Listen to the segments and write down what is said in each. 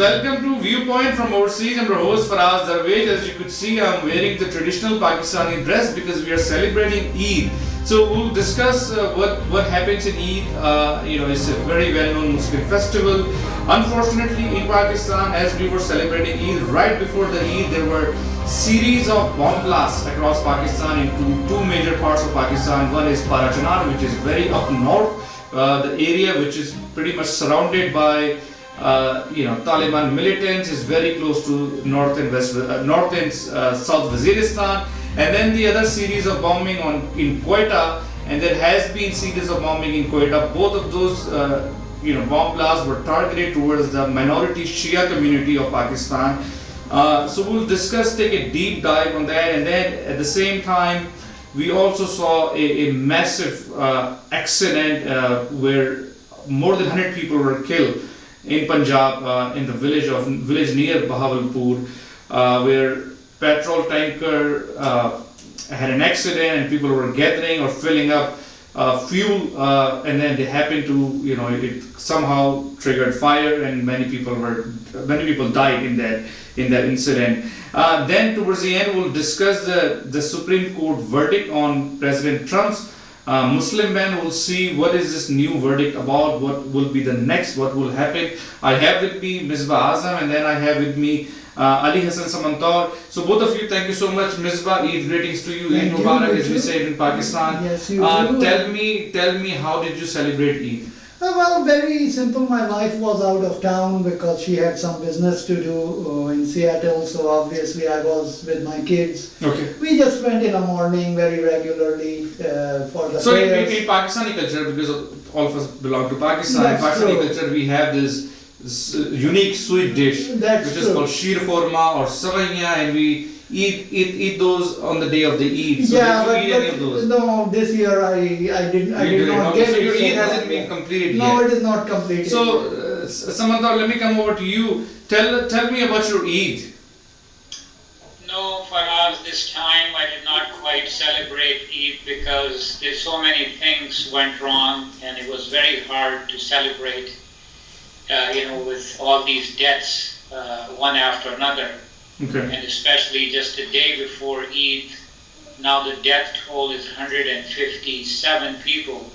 Welcome to Viewpoint from Overseas. I'm your host Faraz Darvesh. As you could see, I'm wearing the traditional Pakistani dress because we are celebrating Eid. So we'll discuss what happens in Eid. It's a very well-known Muslim festival. Unfortunately, in Pakistan, as we were celebrating Eid, right before the Eid, there were series of bomb blasts across Pakistan into two major parts of Pakistan. One is Parachanar, which is very up north, the area which is pretty much surrounded by Taliban militants, is very close to north and south Waziristan, and then the other series of bombing in Quetta, and there has been series of bombing in Quetta. Both of those bomb blasts were targeted towards the minority Shia community of Pakistan. So we'll take a deep dive on that, and then at the same time we also saw a massive accident where more than 100 people were killed in Punjab, in the village near Bahawalpur, where petrol tanker had an accident and people were gathering or filling up fuel, and then they happened to, it somehow triggered fire, and many people died in that incident. Then towards the end, we'll discuss the Supreme Court verdict on President Trump's Muslim ban. We'll see what is this new verdict about, what will be the next, what will happen. I have with me Misbah Azam, and then I have with me Ali Hasan Cemendtaur. So both of you, thank you so much. Misbah, Eid greetings to you. Eid Mubarak, as we say in Pakistan. Yes, you too. Tell me, how did you celebrate Eid? Well, very simple. My wife was out of town because she had some business to do in Seattle, so obviously I was with my kids. Okay. We just went in the morning very regularly for the So prayers. in Pakistani culture, because all of us belong to Pakistan, in That's Pakistani true. culture we have this unique sweet dish That's which is true. called sheer korma or savaiya, and we eat those on the day of the Eid. So Yeah, did you eat any of but those? no, this year I did not Okay, get so it. your Eid far. hasn't been completed No, yet. it is not completed. So Cemendtaur, let me come over to you. Tell me about your Eid. No, Faraz, this time I did not quite celebrate Eid because there's so many things went wrong, and it was very hard to celebrate, with all these deaths, one after another. Okay. And especially just the day before Eid, now the death toll is 157 people.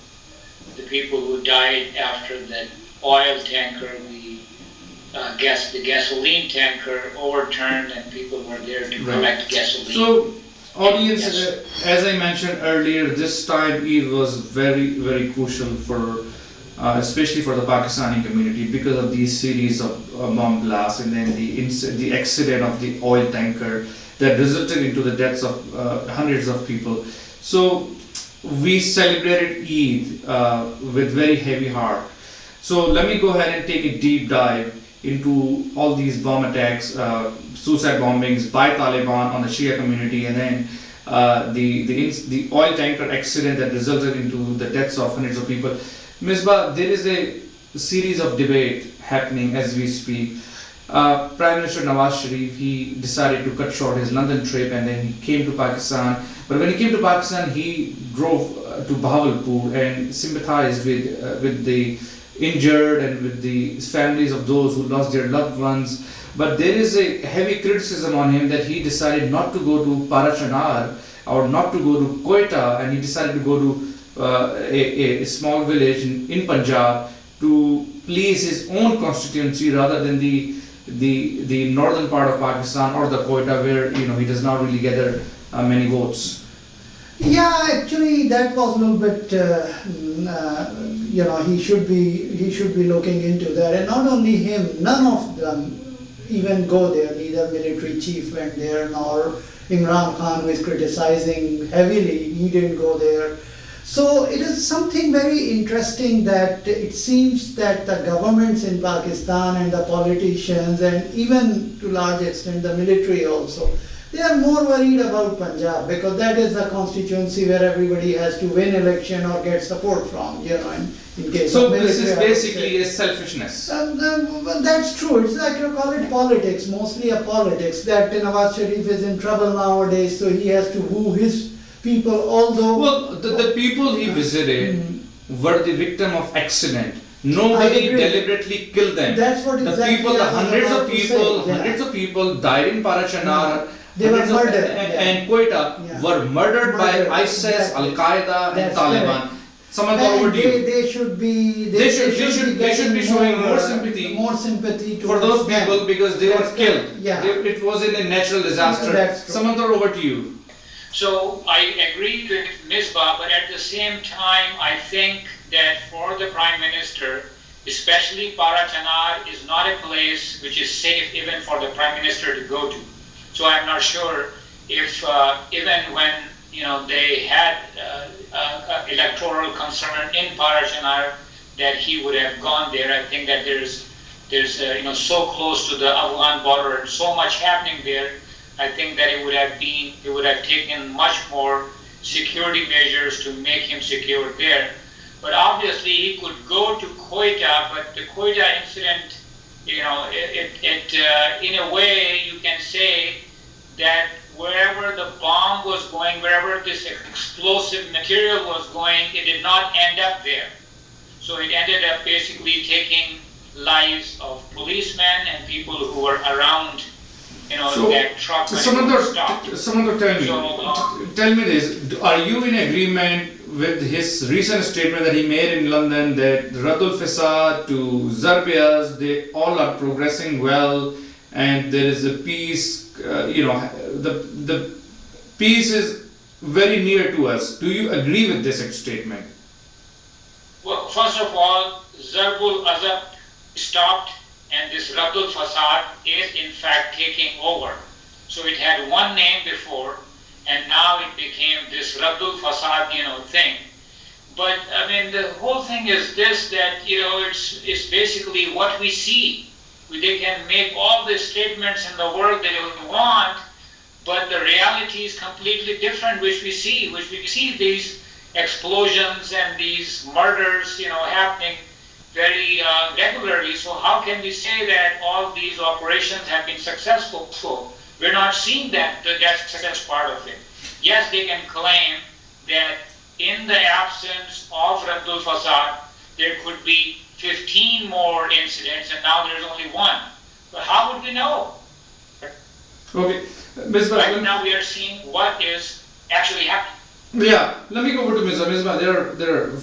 The people who died after the oil tanker, the gasoline tanker overturned, and people were there to collect gasoline. So, audience, Yes. as I mentioned earlier, this time Eid was very, very crucial for, especially for the Pakistani community, because of these series of bomb blasts, and then the accident of the oil tanker that resulted into the deaths of hundreds of people. So we celebrated Eid with very heavy heart. So let me go ahead and take a deep dive into all these bomb attacks, suicide bombings by Taliban on the Shia community, and then the oil tanker accident that resulted into the deaths of hundreds of people. Misbah, there is a series of debate happening as we speak. Prime Minister Nawaz Sharif, he decided to cut short his London trip, and then he came to Pakistan. But when he came to Pakistan, he drove to Bahawalpur and sympathized with the injured and with the families of those who lost their loved ones. But there is a heavy criticism on him that he decided not to go to Parachanar or not to go to Quetta, and he decided to go to a small village in Punjab to please his own constituency rather than the northern part of Pakistan or the Quetta, where he does not really gather many votes. Yeah, actually, that was a little bit. He should be looking into that, and not only him. None of them even go there. Neither military chief went there, nor Imran Khan, who is criticizing heavily. He didn't go there. So it is something very interesting that it seems that the governments in Pakistan and the politicians, and even to large extent the military also, they are more worried about Punjab because that is the constituency where everybody has to win election or get support from, in case So of military. this is I would basically say. a selfishness. Well, that's true. It's like you call it politics, mostly a politics. That Nawaz Sharif is in trouble nowadays, so he has to woo his people, although... Well, the people he visited were the victim of accident. Nobody agree. deliberately killed them. That's what The exactly people, the I was hundreds about of to say, people, yeah. hundreds of people died in Parachanar. They were hundreds of- murdered, and Quetta Yeah. were murdered by Murdered, ISIS, exactly. Al-Qaeda and That's Taliban. correct. Samantha, over And to you. they should be They should be getting showing more sympathy more sympathy For those towards them. people because they were That's killed. correct, yeah. It wasn't a natural disaster. That's true. Samantha, over to you. So I agree with Misbah, but at the same time, I think that for the Prime Minister, especially Parachanar is not a place which is safe even for the Prime Minister to go to. So I'm not sure if even when they had electoral concern in Parachanar that he would have gone there. I think that there's so close to the Afghan border and so much happening there. I think that it would have taken much more security measures to make him secure there. But obviously he could go to Quetta, but the Quetta incident, in a way you can say that wherever the bomb was going, wherever this explosive material was going, it did not end up there. So it ended up basically taking lives of policemen and people who were around, that truck. Samantha, tell me this. Are you in agreement with his recent statement that he made in London that Radul Fasad to Zarbias, they all are progressing well and there is a peace, the peace is very near to us. Do you agree with this statement? Well, first of all, Zarbul Azab stopped and this Radul Fasad is in fact taking over. So it had one name before and now it became this Radul Fasad, thing. But I mean, the whole thing is this, that, it's basically what we see. They can make all the statements in the world they want, but the reality is completely different, which we see these explosions and these murders, happening very regularly. So how can we say that all these operations have been successful? So we're not seeing that success part of it. Yes, they can claim that in the absence of Radul Fasad, there could be 15 more incidents and now there's only one. But how would we know? Okay, Misbah. Right now we are seeing what is actually happening. Yeah, let me go over to Misbah. Misbah, there are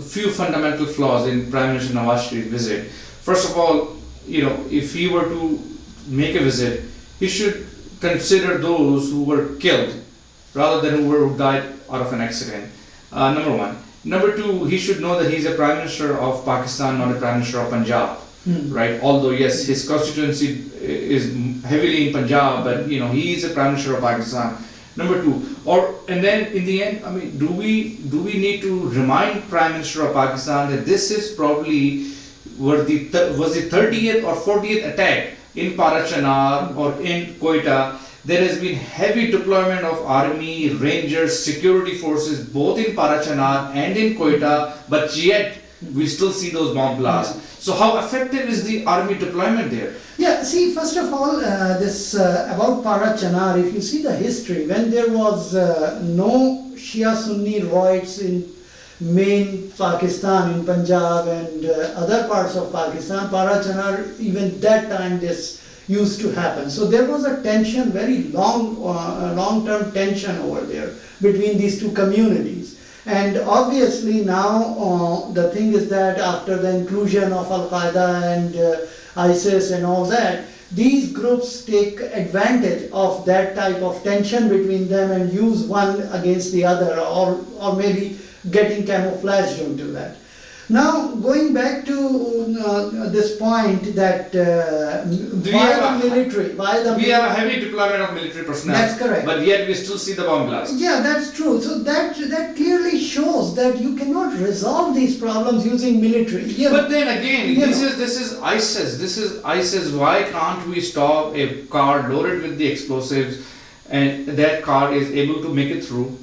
few fundamental flaws in Prime Minister Nawaz Sharid's visit. First of all, if he were to make a visit, he should consider those who were killed rather than who died out of an accident. Number one. Number two, he should know that he's a Prime Minister of Pakistan, not a Prime Minister of Punjab, right? Although yes, his constituency is heavily in Punjab, but he is a Prime Minister of Pakistan. Number two, and then in the end, I mean, do we need to remind Prime Minister of Pakistan that this is probably was the 30th or 40th attack in Parachanar or in Quetta? There has been heavy deployment of army, rangers, security forces both in Parachanar and in Quetta, but yet we still see those bomb blasts. So how effective is the army deployment there? Yeah, see, first of all, this about Parachanar, if you see the history, when there was no Shia-Sunni riots in main Pakistan, in Punjab and other parts of Pakistan, Parachanar, even that time this used to happen. So there was a tension, very long-term tension over there between these two communities. And obviously now the thing is that after the inclusion of Al-Qaeda and ISIS and all that, these groups take advantage of that type of tension between them and use one against the other, or maybe getting camouflaged into that. Now, going back to this point that We have a heavy deployment of military personnel. That's correct. But yet we still see the bomb blast. Yeah, that's true. So that clearly shows that you cannot resolve these problems using military. But then again, this is ISIS. This is ISIS. Why can't we stop a car loaded with the explosives, and that car is able to make it through?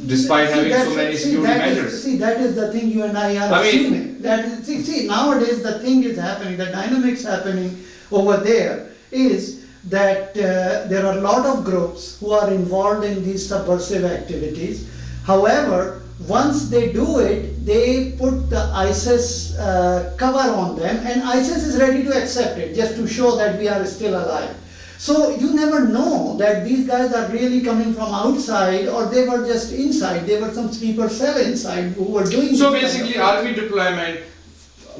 Despite having so many security measures. That is the thing you and I are assuming. Nowadays the thing is happening, the dynamics happening over there is that there are a lot of groups who are involved in these subversive activities. However, once they do it, they put the ISIS cover on them, and ISIS is ready to accept it just to show that we are still alive. So you never know that these guys are really coming from outside or they were just inside. They were some sleeper cell inside who were doing. So basically, army deployment.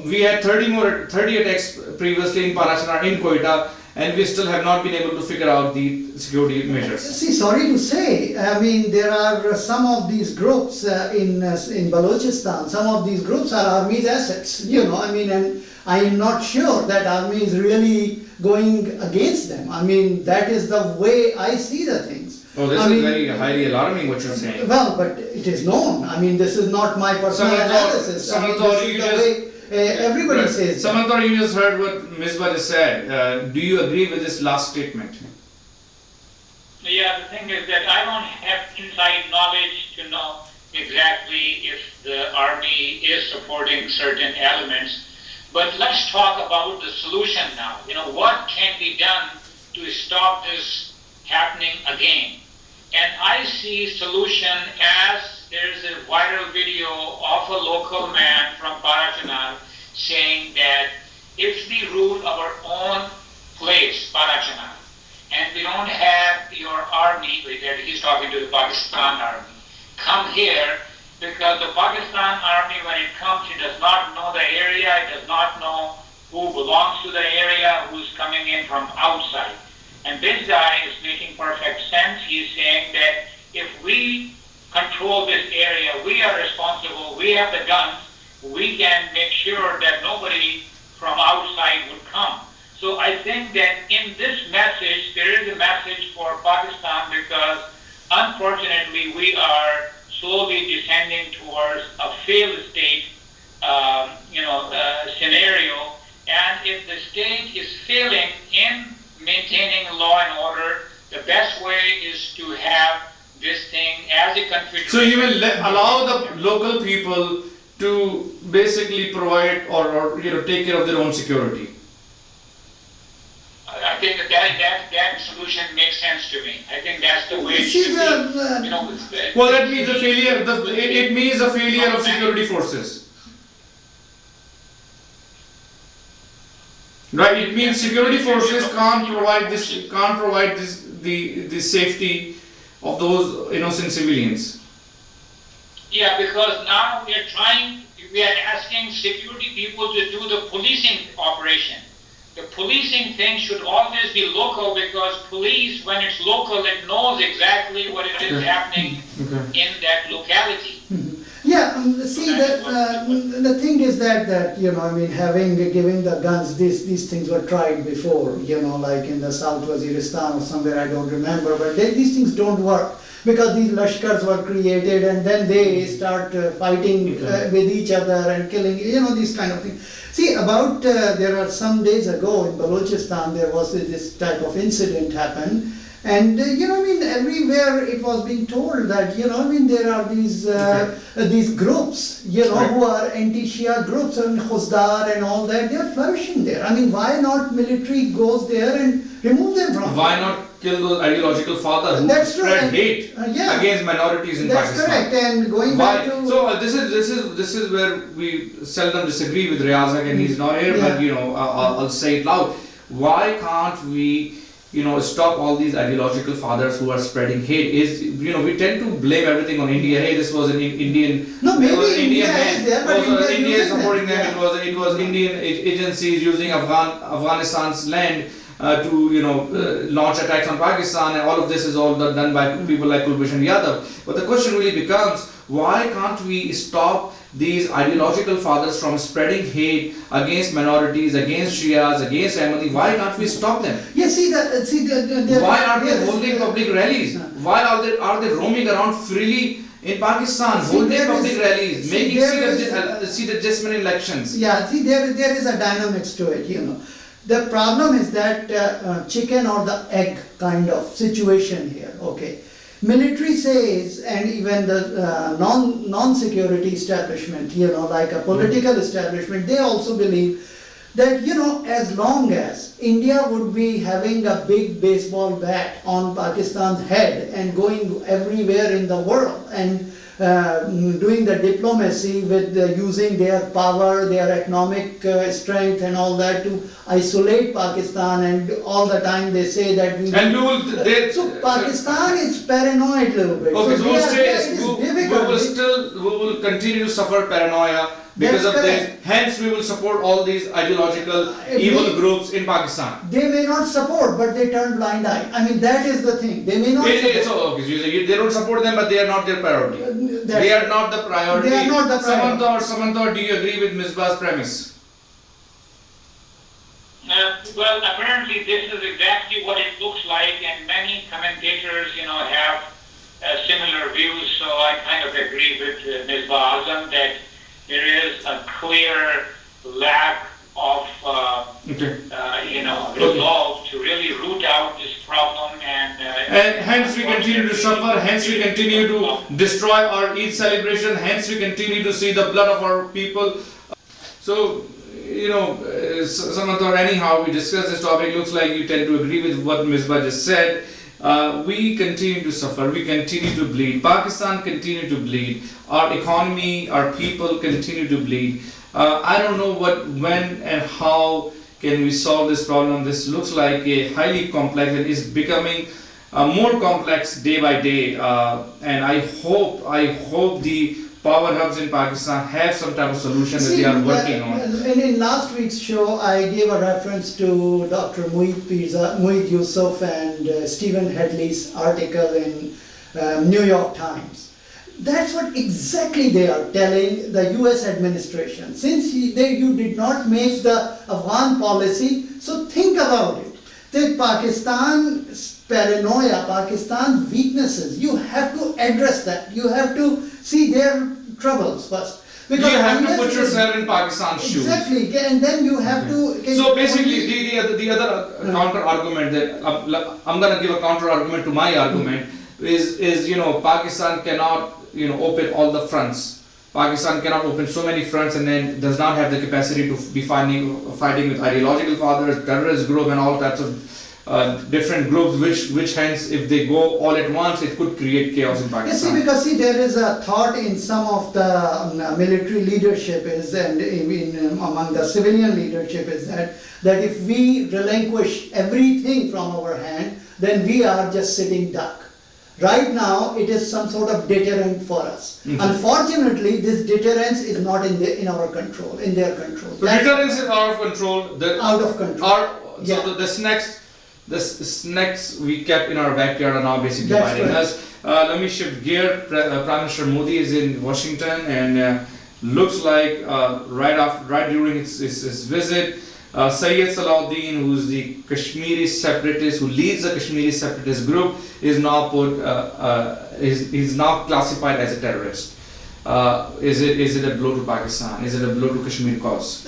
We had 30 attacks previously in Parachanar, in Quetta, and we still have not been able to figure out the security measures. See, sorry to say, I mean, there are some of these groups in Balochistan, some of these groups are army's assets, you know, I mean, and I am not sure that army is really going against them. I mean, that is the way I see the things. Oh, this is very highly alarming what you're saying. Well, but it is known. I mean, this is not my personal analysis. I mean, this is the way everybody says that. Cemendtaur, you just heard what Misbah just said. Do you agree with this last statement? Yeah, the thing is that I don't have inside knowledge to know exactly if the army is supporting certain elements. But let's talk about the solution now. You know, what can be done to stop this happening again? And I see solution as there's a viral video of a local man from Parachanar saying that if we rule our own place, Parachanar, and we don't have your army, he's talking to the Pakistan army, come here, because the Pakistan army, when it comes, it does not know the area, it does not know who belongs to the area, who's coming in from outside. And this guy is making perfect sense. He's saying that if we control this area, we are responsible, we have the guns, we can make sure that nobody from outside would come. So I think that in this message, there is a message for Pakistan, because unfortunately we are slowly descending towards a failed state scenario. And if the state is failing in maintaining law and order, the best way is to have this thing as a confederation. So you will allow the local people to basically provide or take care of their own security. I think that solution makes sense to me. I think that's the way it should be. Well, that means a failure. It means a failure of security forces. Right? It means security forces can't provide the safety of those innocent civilians. Yeah, because now we are asking security people to do the policing operation. The policing thing should always be local, because police, when it's local, it knows exactly what it is happening in that locality. Yeah, see, the thing is that giving the guns, these things were tried before, like in the South Waziristan or somewhere, I don't remember, but these things don't work, because these lashkars were created and then they start fighting with each other and killing, these kind of things. See, there are some days ago in Balochistan, there was this type of incident happened. And everywhere it was being told that there are these groups who are anti-Shia groups, and Khuzdar and all that, they are flourishing there. I mean, why not military goes there and remove them from Why not kill those ideological fathers who spread hate against minorities in Pakistan? That's correct. And going back to this is where we seldom disagree with Riazak, and he's not here, but I'll say it loud. Why can't we stop all these ideological fathers who are spreading hate? We tend to blame everything on India. Hey, this was an Indian. No, maybe India is there, but India is supporting them. Yeah. It was Indian agencies using Afghanistan's land to launch attacks on Pakistan, and all of this is all done by people like Kulbhushan Yadav. But the question really becomes, why can't we stop these ideological fathers from spreading hate against minorities, against Shias, against Ahmadi? Why can't we stop them? Yeah, Why are they holding public rallies? Why are they roaming around freely in Pakistan, holding public rallies, making seat adjustment elections? Yeah, there is a dynamics to it, The problem is that chicken or the egg kind of situation here, okay. Military says, and even the non-security establishment, like a political establishment, they also believe that, as long as India would be having a big baseball bat on Pakistan's head and going everywhere in the world and doing the diplomacy with using their power, their economic strength and all that to isolate Pakistan, and all the time they say that we... And we will, So Pakistan is paranoid a little bit. okay, so difficult. we will continue to suffer paranoia because That's of this. correct. Hence, we will support all these ideological evil groups in Pakistan. They may not support, but they turn blind eye. I mean, that is the thing. They may not support. So, okay, so they don't support them, but they are not their priority. They are not the priority. They are not the priority. Cemendtaur, do you agree with Misbah's premise? Well, apparently this is exactly what it looks like, and many commentators, have similar views. So I kind of agree with Misbah Azam that there is a clear lack of, resolve to really root out this problem, and hence we continue to suffer. Hence we continue to destroy our Eid celebration. Hence we continue to see the blood of our people. So, Cemendtaur, anyhow, we discussed this topic. Looks like you tend to agree with what Misbah just said. We continue to suffer. We continue to bleed. Pakistan continue to bleed. Our economy, our people continue to bleed. I don't know when and how can we solve this problem. This looks like a highly complex and is becoming more complex day by day. And I hope the power hubs in Pakistan have some type of solution that they are working on. In last week's show, I gave a reference to Dr. Mueed Yusuf and Stephen Hadley's article in New York Times. That's what exactly they are telling the US administration. Since you did not make the Afghan policy, so think about it. That Pakistan's paranoia, Pakistan's weaknesses, you have to address that. You have to see their troubles first. Because you have to put yourself in Pakistan's shoes. Exactly, and then you have to... So basically, the other counter argument that I'm going to give a counter argument to my argument is Pakistan cannot open all the fronts. Pakistan cannot open so many fronts and then does not have the capacity to be fighting with ideological fathers, terrorist group, and all types of different groups, which hence, if they go all at once, it could create chaos in Pakistan. Because there is a thought in some of the military leadership and among the civilian leadership is that if we relinquish everything from our hand, then we are just sitting duck. Right now, it is some sort of deterrent for us. Mm-hmm. Unfortunately, this deterrence is not in their control. So deterrence is out of control. Out of control. So the snacks we kept in our backyard are now basically biting us. Let me shift gear. Prime Minister Modi is in Washington, and looks like right during his visit, Sayeed Salahuddin, who's the Kashmiri separatist, who leads the Kashmiri separatist group, is now is now classified as a terrorist. Is it a blow to Pakistan? Is it a blow to Kashmir cause?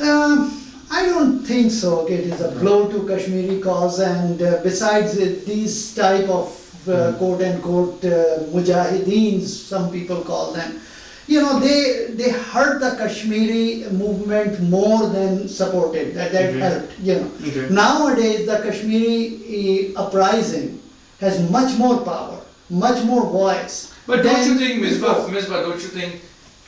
I don't think so. It is a blow to Kashmiri cause, and besides these type of quote unquote mujahideens, some people call them, they hurt the Kashmiri movement more than supported. That helped. Okay. Nowadays, the Kashmiri uprising has much more power, much more voice. But don't you think, Misbah, don't you think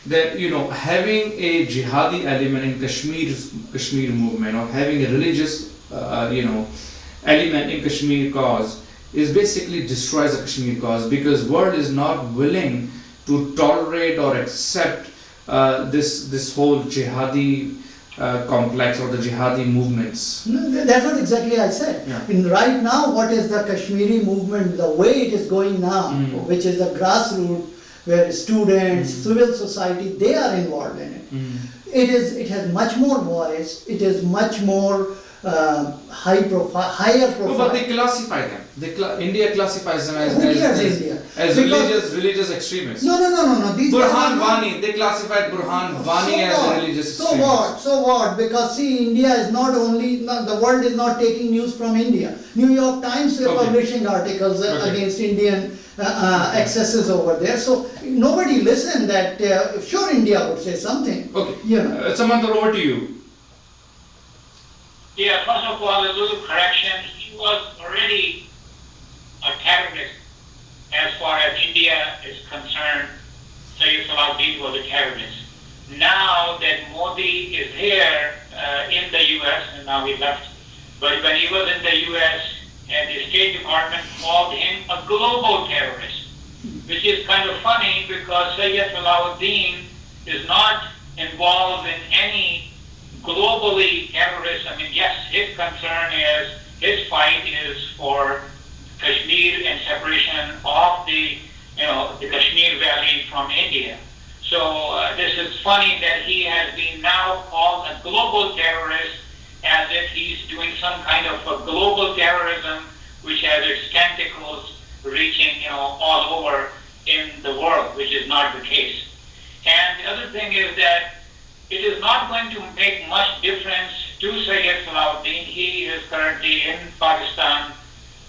that having a jihadi element in Kashmir movement, or having a religious element in Kashmir cause is basically destroys the Kashmir cause, because world is not willing to tolerate or accept this whole jihadi complex or the jihadi movements. No, that's what exactly I said. Yeah. Right now, what is the Kashmiri movement, the way it is going now, which is the grassroots, where students, civil society, they are involved in it. It has much more voice, it is much more higher profile. No, but they classify them. India classifies them as religious extremists. No. Burhan Wani, they classified Burhan Wani as a religious extremist. So what? Because see, India is not only, the world is not taking news from India. New York Times is publishing articles against Indian excesses over there. So nobody listened that, sure, India would say something. Okay. Cemendtaur, over to you. Yeah, first of all, a little correction. He was already a terrorist as far as India is concerned. Sayeed Salahuddin was a terrorist. Now that Modi is here in the US, and now he left, but when he was in the US, and the State Department called him a global terrorist, which is kind of funny because Sayeed Salahuddin is not involved in any globally terrorist. I mean, yes, his concern is, his fight is for Kashmir and separation of the Kashmir Valley from India. So this is funny that he has been now called a global terrorist, as if he's doing some kind of a global terrorism which has its tentacles reaching all over in the world, which is not the case. And the other thing is that it is not going to make much difference to Sayeed Salahuddin. He is currently in Pakistan,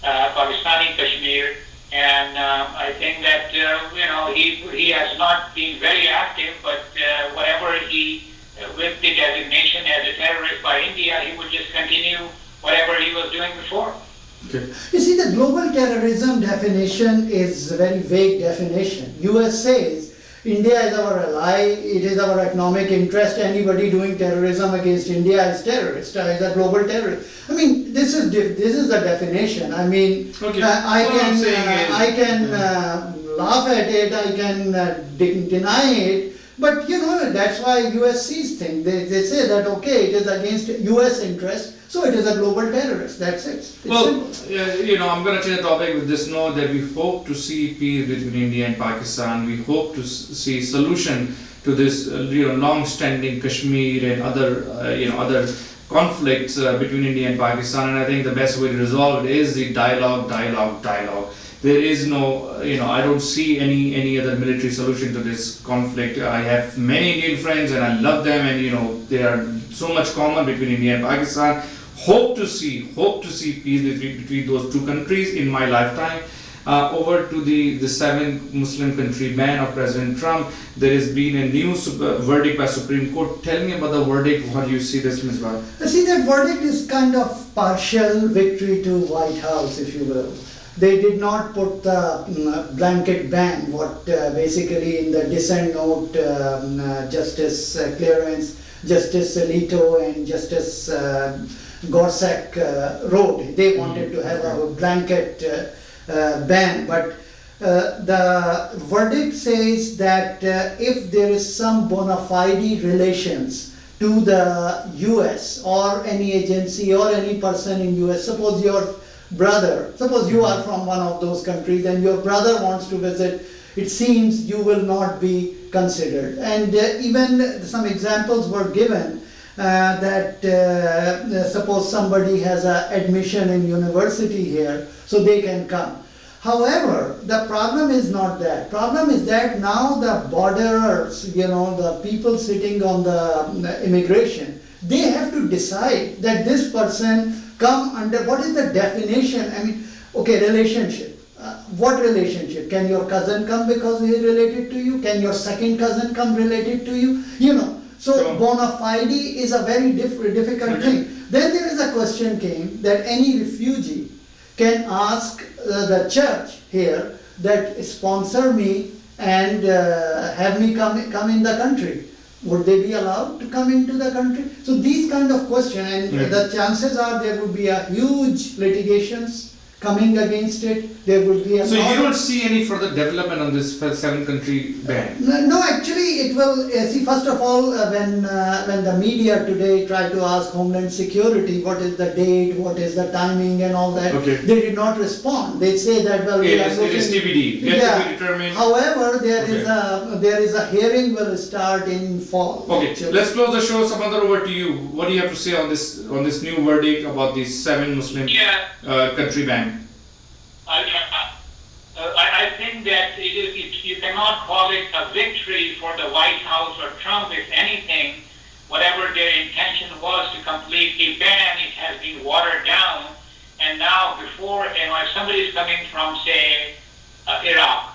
Pakistani Kashmir, and I think that he has not been very active, but whatever with the designation as a terrorist by India, he would just continue whatever he was doing before. Okay. You see, the global terrorism definition is a very vague definition. US says India is our ally, it is our economic interest, anybody doing terrorism against India is terrorist, is a global terrorist. I mean, this is the definition. I mean, Okay. I can laugh at it, I can deny it, but that's why US sees things. They say that, okay, it is against US interest, so it is a global terrorist. That's it. It's simple. I'm going to change the topic with this note that we hope to see peace between India and Pakistan. We hope to see solution to this, long-standing Kashmir and other conflicts between India and Pakistan. And I think the best way to resolve it is the dialogue. There is no, I don't see any other military solution to this conflict. I have many Indian friends and I love them, and there are so much common between India and Pakistan. Hope to see peace between those two countries in my lifetime. Over to the 7 Muslim country ban of President Trump. There has been a new verdict by Supreme Court. Tell me about the verdict. How do you see this, Misbah? See, that verdict is kind of partial victory to White House, if you will. They did not put the blanket ban, what basically in the dissent note, Justice Clarence, Justice Alito and Justice Gorsuch wrote. They wanted to have a blanket ban, but the verdict says that if there is some bona fide relations to the US or any agency or any person in US, suppose you are from one of those countries and your brother wants to visit, it seems you will not be considered. And even some examples were given that suppose somebody has an admission in university here, so they can come. However, the problem is not that. Problem is that now the borderers, the people sitting on the immigration, they have to decide that this person come under, what is the definition? I mean, okay, relationship. What relationship? Can your cousin come because he is related to you? Can your second cousin come related to you? So bona fide is a very difficult thing. Then there is a question came that any refugee can ask the church here that sponsor me and have me come in the country. Would they be allowed to come into the country? So these kind of questions, and the chances are there would be a huge litigations coming against it. There would be a So you don't see any further development on this 7-country ban? No, actually it will, see, first of all, when the media today tried to ask Homeland Security what is the date, what is the timing and all that, they did not respond. They say that, well, it is TBD, yet to be determined. However, there is a hearing will start in fall. Okay, actually. let's close the show. Samantha, over to you. What do you have to say on this new verdict about the 7 Muslim country ban? I think that you cannot call it a victory for the White House or Trump. If anything, whatever their intention was to completely ban, it has been watered down. And now, before, if somebody is coming from, say, Iraq,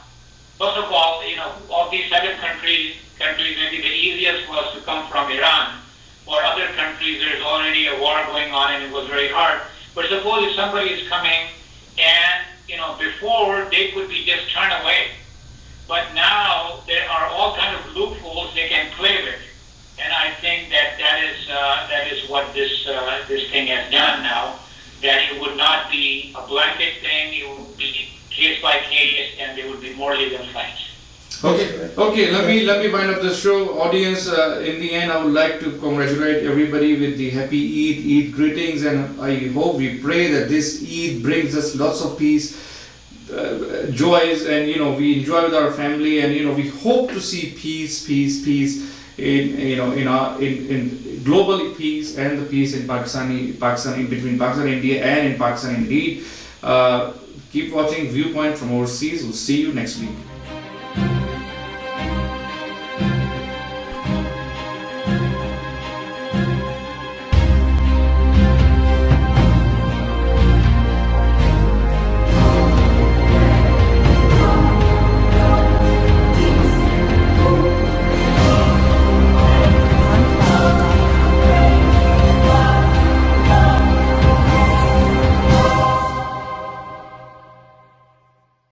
first of all, of these 7 countries, maybe the easiest was to come from Iran. For other countries, there's already a war going on, and it was very hard. But suppose if somebody is coming and before they could be just turned away. But now there are all kind of loopholes they can play with, and I think that is what this thing has done now. That it would not be a blanket thing; it would be case by case, and there would be more legal fights. Okay. Let me wind up the show, audience. In the end, I would like to congratulate everybody with the happy Eid greetings, and I hope, we pray that this Eid brings us lots of peace, joys, and we enjoy with our family, and we hope to see peace in global peace, and the peace in Pakistan, in between Pakistan and India, and in Pakistan indeed. Keep watching Viewpoint from Overseas. We'll see you next week.